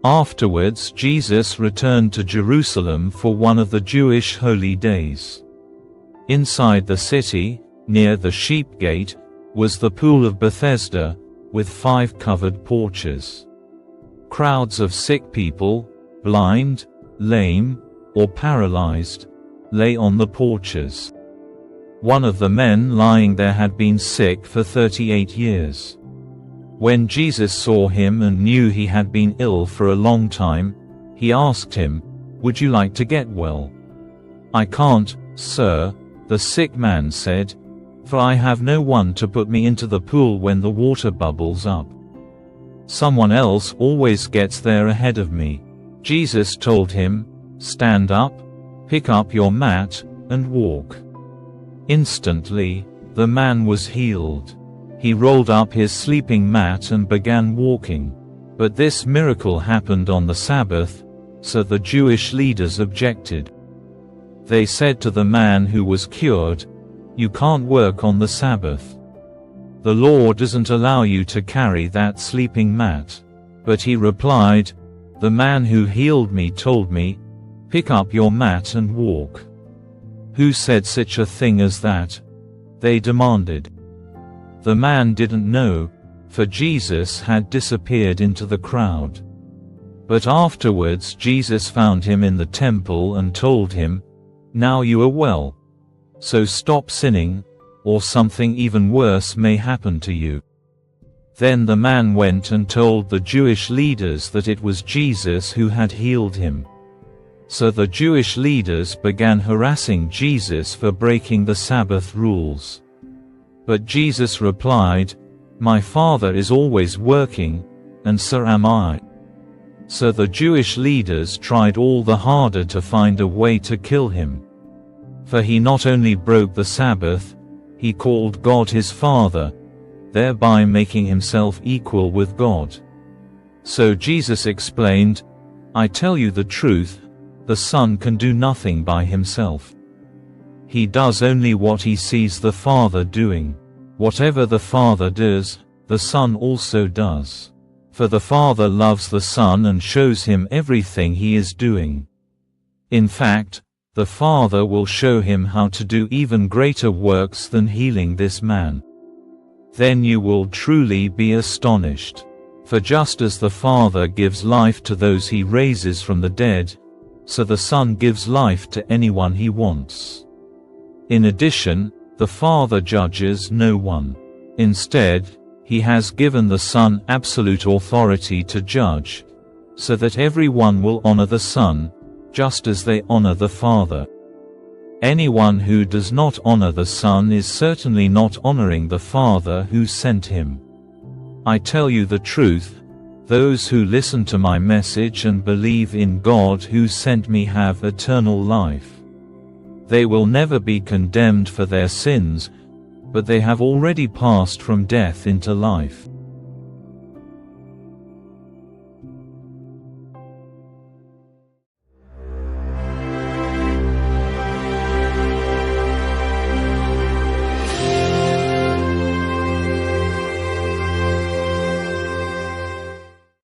Afterwards Jesus returned to Jerusalem for one of the Jewish holy days. Inside the city, near the sheep gate, was the Pool of Bethesda, with 5 covered porches. Crowds of sick people, blind, lame, or paralyzed, lay on the porches. One of the men lying there had been sick for 38 years. When Jesus saw him and knew he had been ill for a long time, he asked him, "Would you like to get well?" "I can't, sir," the sick man said, "for I have no one to put me into the pool when the water bubbles up. Someone else always gets there ahead of me." Jesus told him, "Stand up, pick up your mat, and walk." Instantly, the man was healed. He rolled up his sleeping mat and began walking. But this miracle happened on the Sabbath, so the Jewish leaders objected. They said to the man who was cured, "You can't work on the Sabbath. The law doesn't allow you to carry that sleeping mat." But he replied, "The man who healed me told me, 'Pick up your mat and walk.'" "Who said such a thing as that?" they demanded. The man didn't know, for Jesus had disappeared into the crowd. But afterwards Jesus found him in the temple and told him, "Now you are well. So stop sinning, or something even worse may happen to you." Then the man went and told the Jewish leaders that it was Jesus who had healed him. So the Jewish leaders began harassing Jesus for breaking the Sabbath rules. But Jesus replied, "My Father is always working, and so am I." So the Jewish leaders tried all the harder to find a way to kill him. For he not only broke the Sabbath, he called God his Father, thereby making himself equal with God. So Jesus explained, "I tell you the truth, the Son can do nothing by himself. He does only what he sees the Father doing. Whatever the Father does, the Son also does. For the Father loves the Son and shows him everything he is doing. In fact, the Father will show him how to do even greater works than healing this man. Then you will truly be astonished. For just as the Father gives life to those he raises from the dead, so the Son gives life to anyone he wants. In addition, the Father judges no one. Instead, he has given the Son absolute authority to judge, so that everyone will honor the Son, just as they honor the Father. Anyone who does not honor the Son is certainly not honoring the Father who sent him. I tell you the truth, those who listen to my message and believe in God who sent me have eternal life. They will never be condemned for their sins, but they have already passed from death into life.